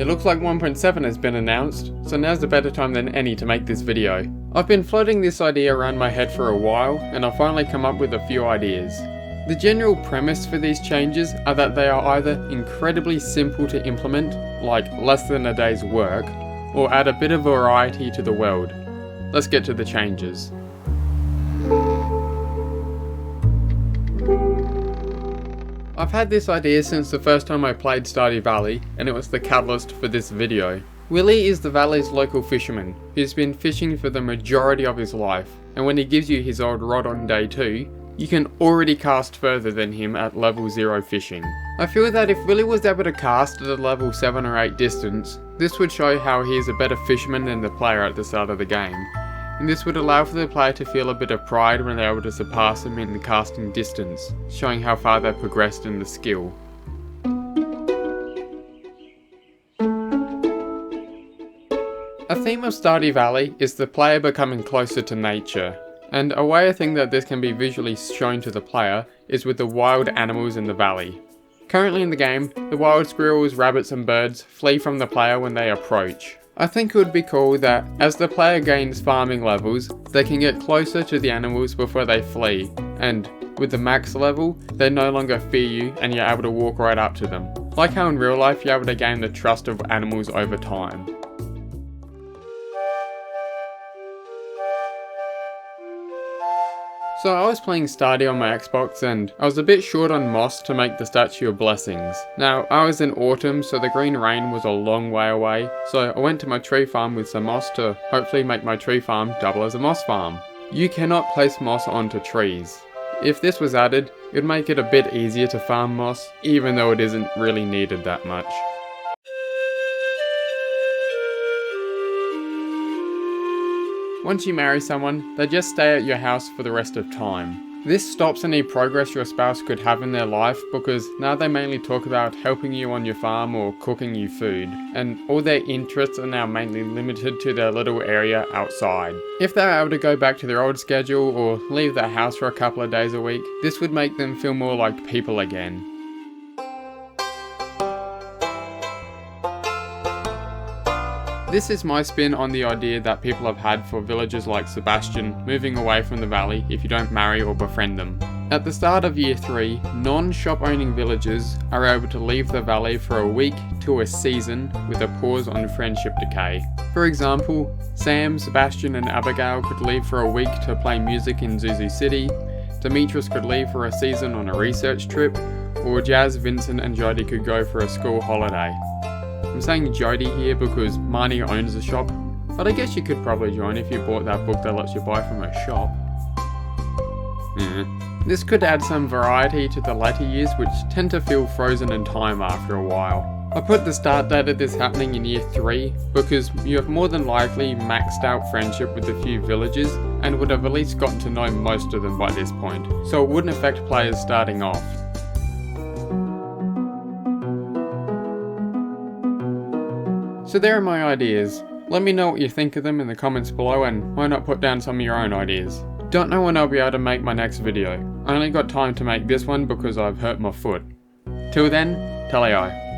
It looks like 1.7 has been announced, so now's a better time than any to make this video. I've been floating this idea around my head for a while, and I've finally come up with a few ideas. The general premise for these changes are that they are either incredibly simple to implement, like less than a day's work, or add a bit of variety to the world. Let's get to the changes. I've had this idea since the first time I played Stardew Valley, and it was the catalyst for this video. Willie is the valley's local fisherman, who's been fishing for the majority of his life, and when he gives you his old rod on day 2, you can already cast further than him at level 0 fishing. I feel that if Willie was able to cast at a level 7 or 8 distance, this would show how he is a better fisherman than the player at the start of the game. And this would allow for the player to feel a bit of pride when they're able to surpass him in the casting distance, showing how far they've progressed in the skill. A theme of Stardew Valley is the player becoming closer to nature, and a way I think that this can be visually shown to the player is with the wild animals in the valley. Currently in the game, the wild squirrels, rabbits and birds flee from the player when they approach. I think it would be cool that as the player gains farming levels, they can get closer to the animals before they flee, and with the max level, they no longer fear you and you're able to walk right up to them. Like how in real life you're able to gain the trust of animals over time. So I was playing Stardew on my Xbox and I was a bit short on moss to make the Statue of Blessings. Now I was in autumn, so the green rain was a long way away, so I went to my tree farm with some moss to hopefully make my tree farm double as a moss farm. You cannot place moss onto trees. If this was added, it would make it a bit easier to farm moss, even though it isn't really needed that much. Once you marry someone, they just stay at your house for the rest of time. This stops any progress your spouse could have in their life because now they mainly talk about helping you on your farm or cooking you food, and all their interests are now mainly limited to their little area outside. If they're able to go back to their old schedule or leave their house for a couple of days a week, this would make them feel more like people again. This is my spin on the idea that people have had for villagers like Sebastian moving away from the valley if you don't marry or befriend them. At the start of year 3, non-shop owning villagers are able to leave the valley for a week to a season with a pause on friendship decay. For example, Sam, Sebastian and Abigail could leave for a week to play music in Zuzu City, Demetrius could leave for a season on a research trip, or Jazz, Vincent and Jody could go for a school holiday. I'm saying Jody here because Marnie owns the shop, but I guess you could probably join if you bought that book that lets you buy from a shop. This could add some variety to the later years, which tend to feel frozen in time after a while. I put the start date of this happening in year 3 because you have more than likely maxed out friendship with a few villagers and would have at least gotten to know most of them by this point, so it wouldn't affect players starting off. So there are my ideas. Let me know what you think of them in the comments below, and why not put down some of your own ideas. Don't know when I'll be able to make my next video. I only got time to make this one because I've hurt my foot. Till then, tally-i.